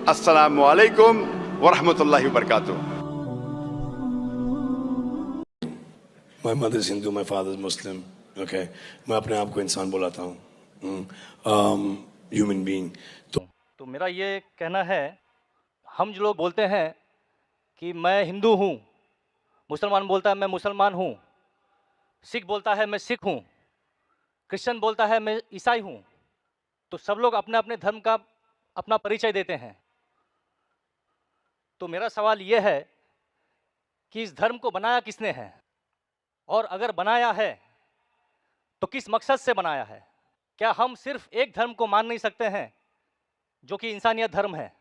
अस्सलामु अलैकुम वरहमतुल्लाहि वबरकातुह। My mother is Hindu, my father is Muslim. Okay, मैं अपने आप को इंसान बुलाता हूँ, ह्यूमन बीइंग। तो मेरा ये कहना है, हम जो लोग बोलते हैं कि मैं हिंदू हूँ, मुसलमान बोलता है मैं मुसलमान हूँ, सिख बोलता है मैं सिख हूँ, क्रिश्चियन बोलता है मैं ईसाई हूँ, तो सब लोग अपने अपने धर्म का अपना परिचय देते हैं। तो मेरा सवाल ये है कि इस धर्म को बनाया किसने है, और अगर बनाया है तो किस मकसद से बनाया है? क्या हम सिर्फ एक धर्म को मान नहीं सकते हैं जो कि इंसानियत धर्म है,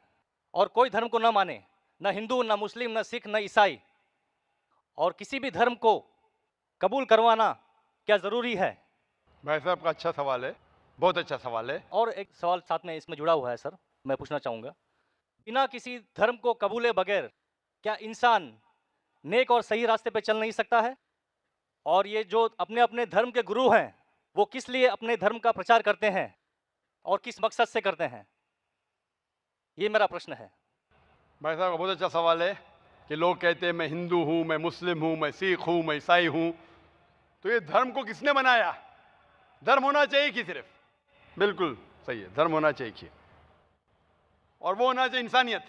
और कोई धर्म को न माने, न हिंदू, न मुस्लिम, न सिख, न ईसाई, और किसी भी धर्म को कबूल करवाना क्या ज़रूरी है? भाई साहब का अच्छा सवाल है, बहुत अच्छा सवाल है। और एक सवाल साथ में इसमें जुड़ा हुआ है सर, मैं पूछना चाहूँगा, बिना किसी धर्म को कबूले बगैर क्या इंसान नेक और सही रास्ते पे चल नहीं सकता है? और ये जो अपने अपने धर्म के गुरु हैं, वो किस लिए अपने धर्म का प्रचार करते हैं और किस मकसद से करते हैं? ये मेरा प्रश्न है। भाई साहब का बहुत अच्छा सवाल है कि लोग कहते हैं मैं हिंदू हूँ, मैं मुस्लिम हूँ, मैं सिख हूँ, मैं ईसाई हूँ। तो ये धर्म को किसने बनाया? धर्म होना चाहिए कि सिर्फ? बिल्कुल सही है, धर्म होना चाहिए, और वो होना चाहिए इंसानियत।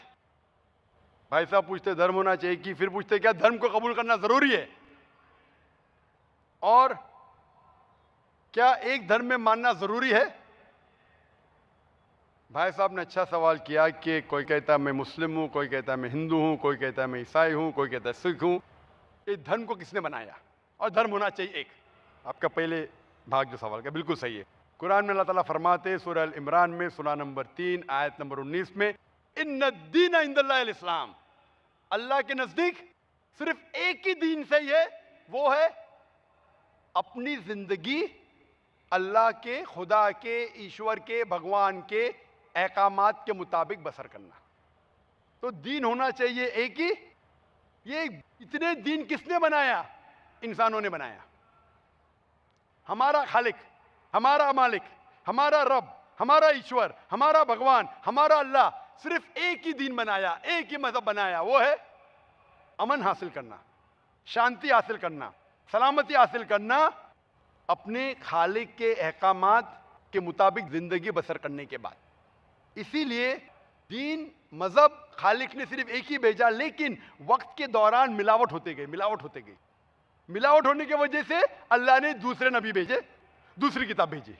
भाई साहब पूछते धर्म होना चाहिए कि, फिर पूछते क्या धर्म को कबूल करना जरूरी है, और क्या एक धर्म में मानना जरूरी है? भाई साहब ने अच्छा सवाल किया कि कोई कहता है मैं मुस्लिम हूँ, कोई कहता है मैं हिंदू हूँ, कोई कहता है मैं ईसाई हूँ, कोई कहता है सिख हूँ। ये धर्म को किसने बनाया? और धर्म होना चाहिए एक। आपका पहले भाग जो सवाल का बिल्कुल सही है। कुरान में अल्लाह ताला फरमाते सूरह अल इमरान में सूरह नंबर 3 आयत नंबर 19 में, इन्ना दीन इंदल्लाहिल इस्लाम, अल्लाह के नजदीक सिर्फ एक ही दीन सही है, वो है अपनी जिंदगी अल्लाह के, खुदा के, ईश्वर के, भगवान के अहकामात के मुताबिक बसर करना। तो दीन होना चाहिए एक ही। ये इतने दीन किसने बनाया? इंसानों ने बनाया। हमारा खालिक, हमारा मालिक, हमारा रब, हमारा ईश्वर, हमारा भगवान, हमारा अल्लाह सिर्फ एक ही दीन बनाया, एक ही मजहब बनाया, वो है अमन हासिल करना, शांति हासिल करना, सलामती हासिल करना, अपने खालिक के अहकामात के मुताबिक जिंदगी बसर करने के बाद। इसीलिए दीन, मजहब खालिक ने सिर्फ एक ही भेजा, लेकिन वक्त के दौरान मिलावट होते गई, मिलावट होते गई। मिलावट होने की वजह से अल्लाह ने दूसरे नबी भेजे, दूसरी किताब भेजी,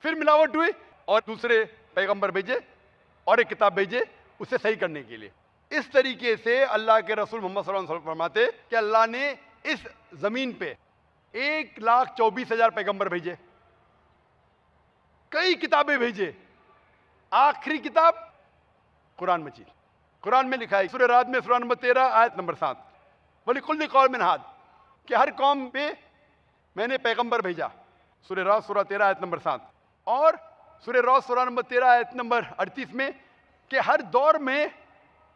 फिर मिलावट हुई और दूसरे पैगंबर भेजे और एक किताब भेजे उसे सही करने के लिए। इस तरीके से अल्लाह के रसूल मोहम्मद सल्लल्लाहु अलैहि वसल्लम फरमाते कि अल्लाह ने इस जमीन पे 1,24,000 पैगंबर भेजे, कई किताबें भेजे, आखिरी किताब कुरान मजीद। कुरान में लिखा है सूरह राद में सूरह नंबर 13 आयत नंबर 7, वलिकुल्लि कौमिन हाद, कि हर कौम पे मैंने पैगंबर भेजा। सूरह राद सूरह 13 आयत नंबर 7, और सूरह राद सूरह नंबर 13 आयत नंबर 38 में कि हर दौर में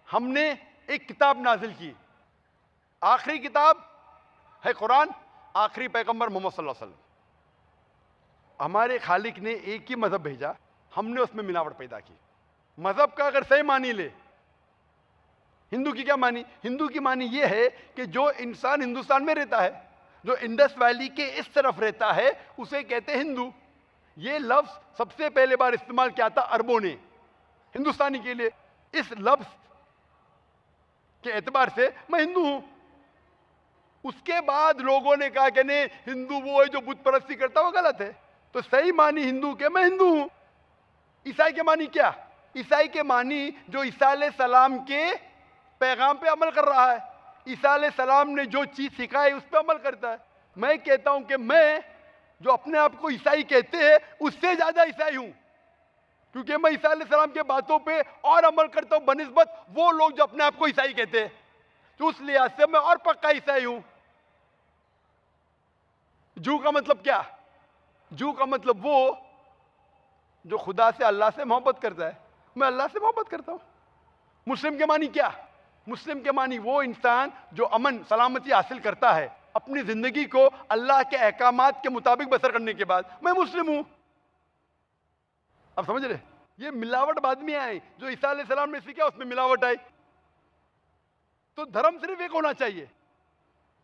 हमने एक किताब नाजिल की, आखिरी किताब है कुरान, आखिरी पैगंबर मोहम्मद सल्लल्लाहु अलैहि वसल्लम। हमारे खालिक ने एक ही मजहब भेजा, हमने उसमें मिलावट पैदा की। मजहब का अगर सही मानी ले, हिंदू की क्या मानी? हिंदू की मानी यह है कि जो इंसान हिंदुस्तान में रहता है, जो इंडस वैली के इस तरफ रहता है, उसे कहते हैं हिंदू। ये लफ्ज सबसे पहले बार इस्तेमाल किया था अरबों ने हिंदुस्तानी के लिए। इस लफ्ज के एतबार से मैं हिंदू हूं। उसके बाद लोगों ने कहा कि नहीं, हिंदू वो है जो बुत परस्ती करता, वो गलत है। तो सही मानी हिंदू के मैं हिंदू हूं। ईसाई के मानी क्या? ईसाई के मानी जो ईसा अलैहिस्सलाम के पैगाम पे अमल कर रहा है, ईसा अलैहिस्सलाम ने जो चीज सिखाई उस पर अमल करता है। मैं कहता हूं कि मैं जो अपने आप को ईसाई कहते हैं उससे ज्यादा ईसाई हूं, क्योंकि मैं ईसा अलैहिस्सलाम के बातों पे और अमल करता हूं बनिस्बत वो लोग जो अपने आप को ईसाई कहते हैं। तो उस लिहाज से मैं और पक्का ईसाई हूं। जू का मतलब क्या? जू का मतलब वो जो खुदा से, अल्लाह से मोहब्बत करता है। मैं अल्लाह से मोहब्बत करता हूं। मुस्लिम के मानी क्या? मुस्लिम के मानी वो इंसान जो अमन सलामती हासिल करता है अपनी जिंदगी को अल्लाह के अहकामात के मुताबिक बसर करने के बाद। मैं मुस्लिम हूं। अब समझ रहे? ये मिलावट बाद में आई, जो ईसा अलैहिस्सलाम ने सीखा उसमें मिलावट आई। तो धर्म सिर्फ एक होना चाहिए।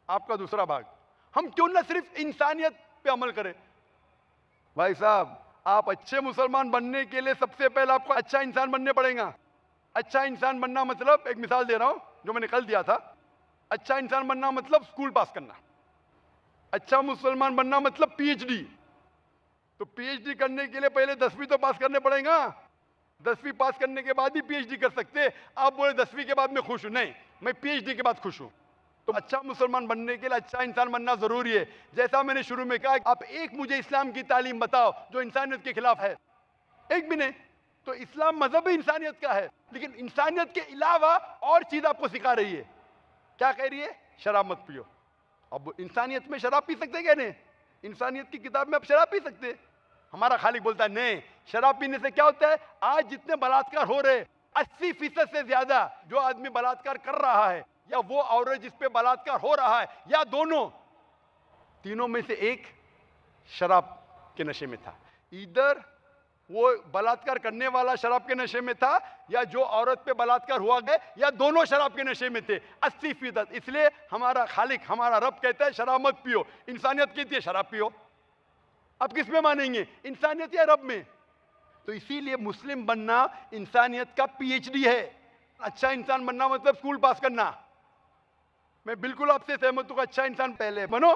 आपका दूसरा भाग, हम क्यों ना सिर्फ इंसानियत पे अमल करें। भाई साहब, आप अच्छे मुसलमान बनने के लिए सबसे पहले आपको अच्छा इंसान बनने पड़ेगा। अच्छा इंसान बनना मतलब, एक मिसाल दे रहा हूं जो मैंने कल दिया था। अच्छा इंसान बनना मतलब स्कूल पास करना। अच्छा मुसलमान बनना मतलब पीएचडी। तो पीएचडी करने के लिए पहले 10वीं तो पास करने पड़ेगा। 10वीं पास करने के बाद ही पीएचडी कर सकते। आप बोले 10वीं के बाद मैं खुश हूं, नहीं, मैं पीएचडी के बाद खुश हूं। तो अच्छा मुसलमान बनने के लिए अच्छा इंसान बनना जरूरी है। जैसा मैंने शुरू में कहा, आप एक मुझे इस्लाम की तालीम बताओ जो इंसानियत के खिलाफ है, एक भी नहीं। तो इस्लाम मजहब इंसानियत का है, लेकिन इंसानियत के अलावा और चीज आपको सिखा रही है। क्या कह रही है? शराब मत पियो। अब इंसानियत में शराब पी सकते क्या? नहीं, इंसानियत की किताब में आप शराब पी सकते। हमारा खालिक बोलता है नहीं, शराब पीने से क्या होता है? आज जितने बलात्कार हो रहे, 80% से ज्यादा जो आदमी बलात्कार कर रहा है, या वो औरत जिस पे बलात्कार हो रहा है, या दोनों, तीनों में से एक शराब के नशे में था। इधर वो बलात्कार करने वाला शराब के नशे में था, या जो औरत पे बलात्कार हुआ गया, या दोनों शराब के नशे में थे, 80%। इसलिए हमारा खालिक, हमारा रब कहता है शराब मत पियो। इंसानियत कहती है शराब पियो। अब किस में मानेंगे, इंसानियत या रब में? तो इसीलिए मुस्लिम बनना इंसानियत का पीएचडी है। अच्छा इंसान बनना मतलब स्कूल पास करना। मैं बिल्कुल आपसे सहमत हूं। अच्छा इंसान पहले बनो,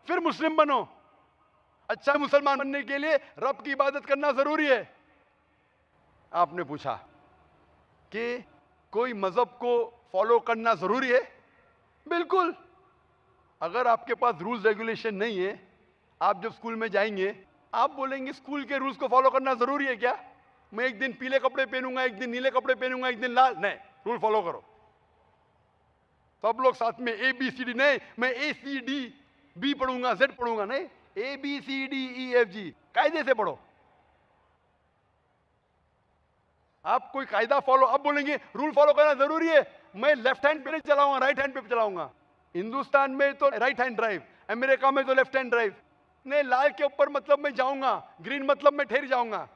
फिर मुस्लिम बनो। अच्छा मुसलमान बनने के लिए रब की इबादत करना जरूरी है। आपने पूछा कि कोई मजहब को फॉलो करना जरूरी है। बिल्कुल। अगर आपके पास रूल्स रेगुलेशन नहीं है, आप जब स्कूल में जाएंगे, आप बोलेंगे स्कूल के रूल्स को फॉलो करना जरूरी है क्या? मैं एक दिन पीले कपड़े पहनूंगा, एक दिन नीले कपड़े पहनूंगा, एक दिन लाल, नहीं, रूल फॉलो करो। सब लोग साथ में ABCD, नहीं, मैं ACDB पढ़ूंगा, Z पढ़ूंगा, नहीं, ABCDEFG, कायदे से पढ़ो। आप कोई कायदा फॉलो, आप बोलेंगे रूल फॉलो करना जरूरी है, मैं लेफ्ट हैंड पे नहीं चलाऊंगा, राइट हैंड पे चलाऊंगा। हिंदुस्तान में तो राइट हैंड ड्राइव, अमेरिका में तो लेफ्ट हैंड ड्राइव। नहीं, लाल के ऊपर मतलब मैं जाऊंगा, ग्रीन मतलब मैं ठहर जाऊंगा।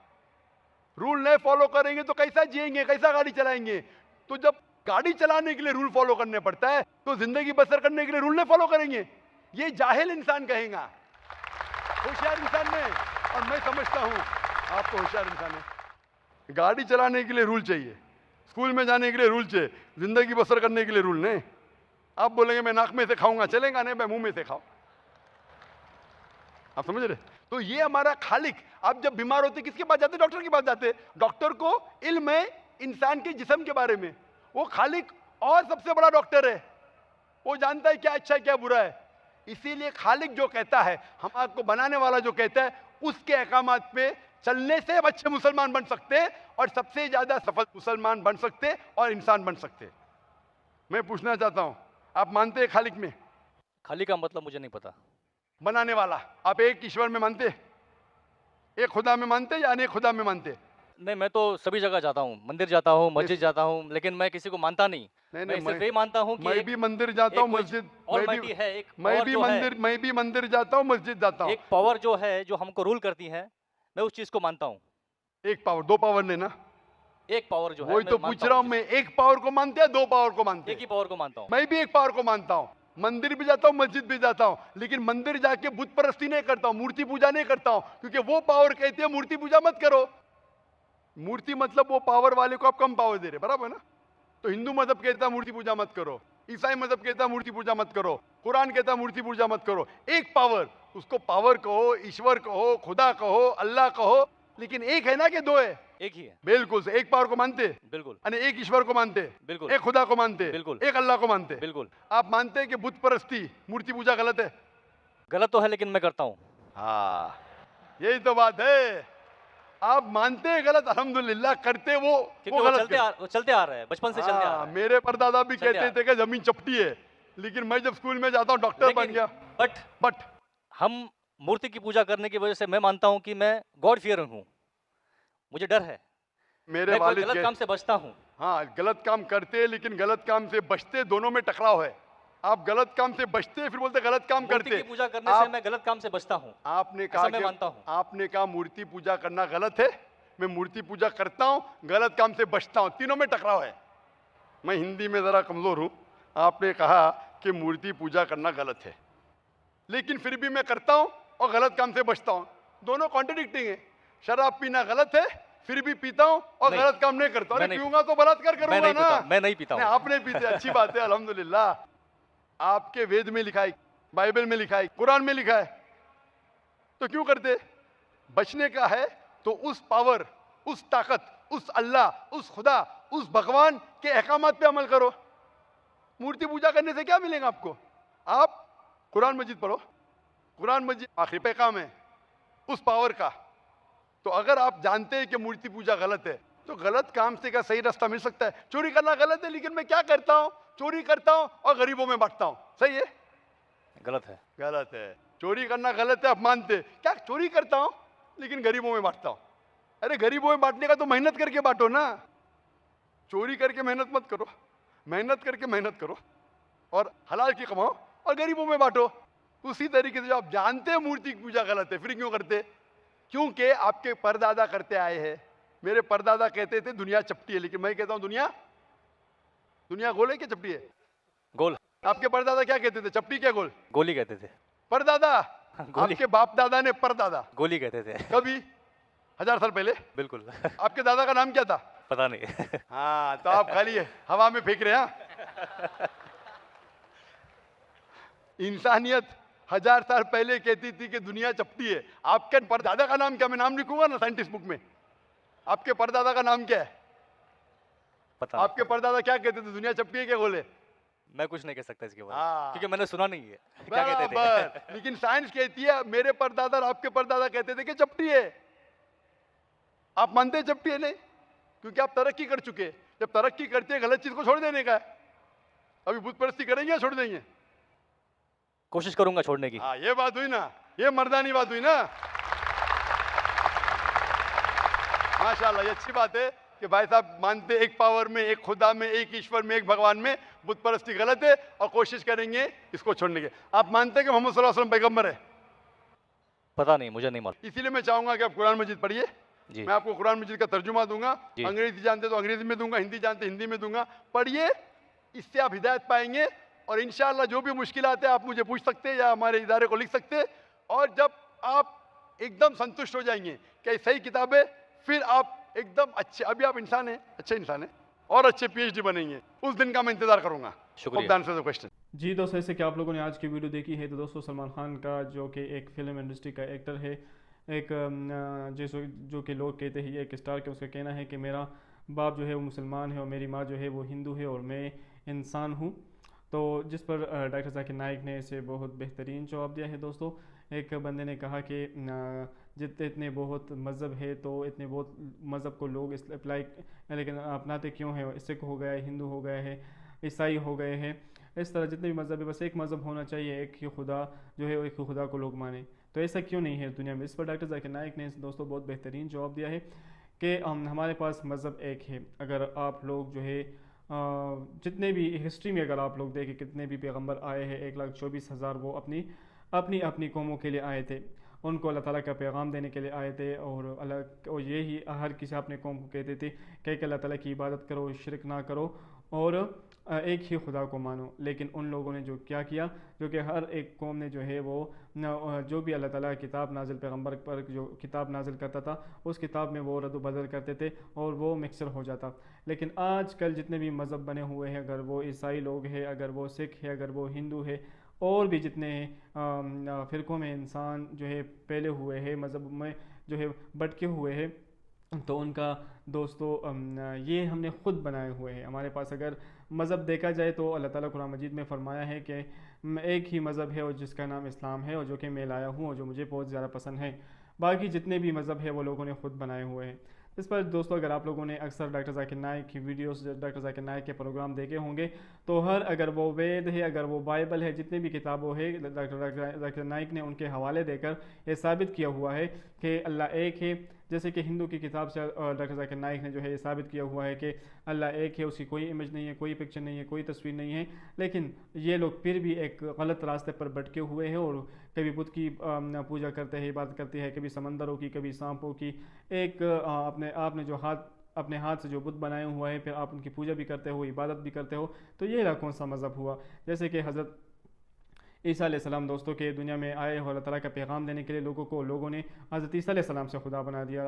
रूल नहीं फॉलो करेंगे तो कैसा जिएंगे, कैसा गाड़ी चलाएंगे? तो जब गाड़ी चलाने के लिए रूल फॉलो करने पड़ता है, तो जिंदगी बसर करने के लिए रूल नहीं फॉलो करेंगे? ये जाहिल इंसान कहेगा। होशियार इंसान नहीं। और मैं समझता हूं आप तो होशियार इंसान है। गाड़ी चलाने के लिए रूल चाहिए, स्कूल में जाने के लिए रूल चाहिए, जिंदगी बसर करने के लिए रूल नहीं। आप बोलेंगे मैं नाक में से खाऊंगा, चलेगा नहीं, मैं मुंह में से खाऊं। आप समझ रहे? तो ये हमारा खालिक। आप जब बीमार होते किसके पास जाते? डॉक्टर के पास जाते। डॉक्टर को इल्म है इंसान के जिस्म के बारे में। वो खालिक और सबसे बड़ा डॉक्टर है, वो जानता है क्या अच्छा है क्या बुरा है। इसीलिए खालिक जो कहता है, हम आपको बनाने वाला जो कहता है, उसके अहकामात पे चलने से अच्छे मुसलमान बन सकते और सबसे ज्यादा सफल मुसलमान बन सकते और इंसान बन सकते। मैं पूछना चाहता हूं, आप मानते हैं खालिक में? खाली का मतलब मुझे नहीं पता। बनाने वाला। आप एक ईश्वर में मानते, एक खुदा में मानते या अनेक खुदा में मानते? नहीं, मैं तो सभी जगह जाता हूँ, मंदिर जाता हूँ, मस्जिद जाता हूँ, लेकिन मैं किसी को मानता नहीं। मैं सिर्फ ये मानता हूँ कि मैं भी मंदिर जाता हूँ, मस्जिद, ऑलमाइटी है, एक मैं भी मंदिर जाता हूँ, मस्जिद जाता हूँ। एक पावर जो है, जो हमको रूल करती है, मैं उस चीज को मानता हूँ। एक पावर, दो पावर नहीं ना, एक पावर जो है, वही तो पूछ रहा हूँ मैं। एक पावर को मानते हैं, दो पावर को मानते हैं? एक ही पावर को मानता हूँ। मैं भी एक पावर को मानता हूँ। मंदिर भी जाता हूँ, मस्जिद भी जाता हूँ, लेकिन मंदिर जाके बुत परस्ती नहीं करता हूँ, मूर्ति पूजा नहीं करता हूँ, क्योंकि वो पावर कहती है मूर्ति पूजा मत करो। मूर्ति मतलब वो पावर वाले को आप कम पावर दे रहे, बराबर ना? तो हिंदू मजहब कहता है मूर्ति पूजा मत करो, ईसाई मजहब कहता है मूर्ति पूजा मत करो, कुरान कहता है मूर्ति पूजा मत करो। एक पावर, उसको पावर कहो, ईश्वर कहो, खुदा कहो, अल्लाह कहो, लेकिन एक है ना कि दो है? एक ही है। बिल्कुल से। एक पावर को मानते? बिल्कुल। यानी एक ईश्वर को मानते? बिल्कुल। एक खुदा को मानते? बिल्कुल। एक अल्लाह को मानते? बिल्कुल। आप मानते हैं कि बुत परस्ती, मूर्ति पूजा गलत है? गलत तो है, लेकिन मैं करता हूँ। हाँ, यही तो बात है। आप मानते हैं गलत, अल्हम्दुलिल्लाह, करते वो गलत। वो चलते आ रहे हैं, बचपन से चलते आ रहे हैं। मेरे परदादा भी कहते थे कि जमीन चपटी है, लेकिन मैं जब स्कूल में जाता हूँ डॉक्टर बन गया। बट हम मूर्ति की पूजा करने की वजह से मैं मानता हूँ कि मैं गॉड फियरर हूँ, मुझे डर है। मेरे वालिद गलत काम से बचता हूँ। हाँ, गलत काम करते, लेकिन गलत काम से बचते, दोनों में टकराव है। आप गलत काम से बचते, फिर बोलते गलत काम करते। मूर्ति की पूजा करने से मैं गलत काम से बचता हूँ। आपने कहा, मैं मानता हूँ। आपने कहा मूर्ति पूजा करना गलत है, मैं मूर्ति पूजा करता हूँ, गलत काम से बचता हूँ, तीनों में टकराव है। मैं हिंदी में ज़रा कमज़ोर हूँ। आपने कहा कि मूर्ति पूजा करना गलत है, लेकिन फिर भी मैं करता हूँ और गलत काम से बचता हूँ, दोनों कॉन्ट्रडिक्टिंग है। शराब पीना गलत है, फिर भी पीता हूँ और नहीं, गलत काम नहीं करता। अरे मैं नहीं पीऊंगा तो बलात्कार करूंगा ना। मैं नहीं पीता हूँ। आप नहीं पीते, अच्छी बात है, अल्हम्दुलिल्लाह। आपके वेद में लिखा है, बाइबल में लिखा है, कुरान में लिखा है, तो क्यों करते? बचने का है तो उस पावर, उस ताकत, उस अल्लाह, उस खुदा, उस भगवान के अहकामात पे अमल करो। मूर्ति पूजा करने से क्या मिलेगा आपको? आप कुरान मजीद पढ़ो, कुरान मजीद आखिरी पैगाम है उस पावर का। तो अगर आप जानते हैं कि मूर्ति पूजा गलत है, तो गलत काम से क्या सही रास्ता मिल सकता है? चोरी करना गलत है, लेकिन मैं क्या करता हूँ? चोरी करता हूँ और गरीबों में बांटता हूँ, सही है? गलत है। गलत है। चोरी करना गलत है, आप मानते? क्या चोरी करता हूँ लेकिन गरीबों में बांटता हूँ? अरे गरीबों में बांटने का तो मेहनत करके बांटो ना, चोरी करके मेहनत मत करो, मेहनत करके मेहनत करो और हलाल की कमाओ और गरीबों में बांटो। उसी तरीके से जो आप जानते हैं मूर्ति की पूजा गलत है, फिर क्यों करते? क्योंकि आपके परदादा करते आए हैं। मेरे परदादा कहते थे दुनिया चपटी है, लेकिन मैं कहता हूं दुनिया गोल है क्या चपटी है? गोल। आपके परदादा क्या कहते थे? चपटी क्या गोल? गोली कहते थे। परदादा? गोली। आपके बाप दादा ने परदादा गोली कहते थे। कभी 1000 साल पहले? बिल्कुल। आपके दादा का नाम क्या था? पता नहीं। हाँ, तो आप खाली हवा में फेंक रहे हैं। इंसानियत 1000 साल पहले कहती थी कि दुनिया चपटी है। आपके परदादा का नाम क्या? मैं नाम लिखूंगा ना साइंटिस्ट बुक में। आपके परदादा का नाम क्या है? पता आपके परदादा क्या कहते थे? दुनिया चपटी है क्या बोले? मैं कुछ नहीं कह सकता इसके बारे हाँ। में, क्योंकि मैंने सुना नहीं है क्या कहते थे। बराबर। लेकिन साइंस कहती है मेरे परदादा और आपके परदादा कहते थे कि चपटी है। आप मानते हैं चपटी है? नहीं, क्योंकि आप तरक्की कर चुके हैं। जब तरक्की करते हैं, गलत चीज को छोड़ देने का है। अभी बुत परस्ती करेंगे या छोड़ देंगे? कोशिश करूंगा छोड़ने की। हाँ, ये बात हुई ना, ये मर्दानी बात हुई ना। माशाल्लाह, ये अच्छी बात है कि भाई साहब मानते एक पावर में, एक खुदा में, एक ईश्वर में, एक भगवान में। बुत परस्ती गलत है और कोशिश करेंगे इसको छोड़ने की। आप मानते हैं कि मोहम्मद सल्लल्लाहु अलैहि वसल्लम पैगंबर है? पता नहीं, मुझे नहीं मालूम। इसीलिए मैं चाहूंगा कि आप कुरान मजीद पढ़िए। जी। मैं आपको कुरान मजीद का तर्जुमा दूंगा। जी। अंग्रेजी जानते तो अंग्रेजी में दूंगा, हिंदी जानते हिंदी में दूंगा। पढ़िए, इससे आप हिदायत पाएंगे और इंशाअल्लाह जो भी मुश्किल आते हैं आप मुझे पूछ सकते हैं या हमारे इदारे को लिख सकते हैं। और जब आप एकदम संतुष्ट हो जाएंगे कि सही किताब है, फिर आप एकदम अच्छे, अभी आप इंसान हैं, अच्छे इंसान हैं और अच्छे PhD बनेंगे। उस दिन का मैं इंतजार करूंगा। शुक्रिया। क्वेश्चन। जी दोस्तों, ऐसे कि आप लोगों ने आज की वीडियो देखी है, तो दोस्तों सलमान खान का जो कि एक फिल्म इंडस्ट्री का एक्टर है, एक जैसे जो कि लोग कहते हैं एक स्टार के, उसका कहना है कि मेरा बाप जो है वो मुसलमान है और मेरी माँ जो है वो हिंदू है और मैं इंसान हूँ। तो जिस पर डॉक्टर जाकिर नाइक ने इसे बहुत बेहतरीन जवाब दिया है। दोस्तों, एक बंदे ने कहा कि जितने इतने बहुत मज़हब है तो इतने बहुत मज़हब को लोग इस अप्लाई लेकिन अपनाते क्यों हैं? सिख हो गया है, हिंदू हो गया है, ईसाई हो गए हैं, इस तरह जितने भी मज़हब है बस एक मज़हब होना चाहिए, एक ही खुदा जो है एक ही खुदा को लोग माने। तो ऐसा क्यों नहीं है दुनिया में? इस पर डॉक्टर जाकिर नाइक ने दोस्तों बहुत बेहतरीन जवाब दिया है कि हमारे पास मज़हब एक है। अगर आप लोग जो है जितने भी हिस्ट्री में अगर आप लोग देखें कितने भी पैगंबर आए हैं, 1,24,000 वो अपनी कौमों के लिए आए थे, उनको अल्लाह ताला का पैगाम देने के लिए आए थे। और यही हर किसी अपने कौम को कहते थे कि अल्लाह ताला की इबादत करो, शिरक ना करो और एक ही खुदा को मानो। लेकिन उन लोगों ने जो क्या किया, जो कि हर एक कौम ने जो है वो जो भी अल्लाह ताला किताब नाजिल पैगंबर पर जो किताब नाजिल करता था उस किताब में वो रद्द बदल करते थे और वो मिक्सर हो जाता। लेकिन आज कल जितने भी मज़हब बने हुए हैं, अगर वो ईसाई लोग हैं, अगर वो सिख है, अगर वो हिंदू है, और भी जितने फ़िरक़ों में इंसान जो है पहले हुए हैं, मज़हब में जो है भटके हुए हैं, तो उनका दोस्तों ये हमने ख़ुद बनाए हुए हैं। हमारे पास अगर मज़हब देखा जाए तो अल्लाह ताला कुरान मजीद में फ़रमाया है कि एक ही मज़हब है और जिसका नाम इस्लाम है और जो कि मैं लाया हूँ और जो मुझे बहुत ज़्यादा पसंद है। बाकी जितने भी मज़हब है वो लोगों ने ख़ुद बनाए हुए हैं। इस पर दोस्तों अगर आप लोगों ने अक्सर डॉक्टर जाकिर नाइक की वीडियोस, डॉक्टर जाकिर नाइक के प्रोग्राम देखे होंगे, तो हर अगर वो वेद है, अगर वो बाइबल है, जितनी भी किताबों है, डॉक्टर जाकिर नाइक ने उनके हवाले देकर ये साबित किया हुआ है कि अल्लाह एक है। जैसे कि हिंदू की किताब से डॉक्टर जाकिर नाइक ने जो है ये साबित किया हुआ है कि अल्लाह एक है, उसकी कोई इमेज नहीं है, कोई पिक्चर नहीं है, कोई तस्वीर नहीं है, लेकिन ये लोग फिर भी एक गलत रास्ते पर भटके हुए हैं और कभी बुद्ध की पूजा करते हैं, इबादत करते हैं, कभी समंदरों की, कभी सांपों की। एक अपने आपने जो अपने हाथ से जो बुत बनाए हुआ है, फिर आप उनकी पूजा भी करते हो, इबादत भी करते हो, तो ये कौन सा मज़हब हुआ? जैसे कि हज़रत ईसा अलैहिस्सलाम दोस्तों के दुनिया में आए और अल्लाह ताला का पैगाम देने के लिए लोगों ने हज़रत ईसा अलैहिस्सलाम से खुदा बना दिया,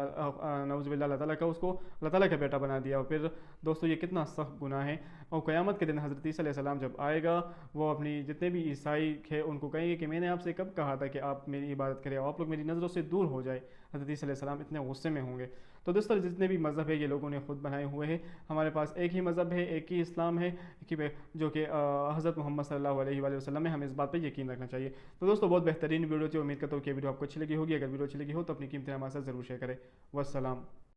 नऊज़ुबिल्लाह, अल्लाह ताला का उसको अल्लाह ताला का बेटा बना दिया। और फिर दोस्तों ये कितना सख्त गुनाह है। और क़यामत के दिन हज़रत ईसा अलैहिस्सलाम जब आएगा, वो अपनी जितने भी ईसाई थे उनको कहेंगे कि मैंने आपसे कब कहा था कि आप मेरी इबादत करें, आप लोग मेरी नज़रों से दूर हो जाए। हज़रत ईसा अलैहिस्सलाम इतने गुस्से में होंगे। तो दोस्तों जितने भी मज़हब है ये लोगों ने खुद बनाए हुए हैं। हमारे पास एक ही मज़हब है, एक ही इस्लाम है कि जो कि हज़रत मोहम्मद सल्लल्लाहु अलैहि वसल्लम है। हमें इस बात पे यकीन रखना चाहिए। तो दोस्तों बहुत बेहतरीन वीडियो थी, उम्मीद करता हूँ कि वीडियो आपको अच्छी लगी होगी। अगर वीडियो अच्छी लगी हो तो अपनी कीमती राय हमारे साथ ज़रूर शेयर करें। वस्सलाम।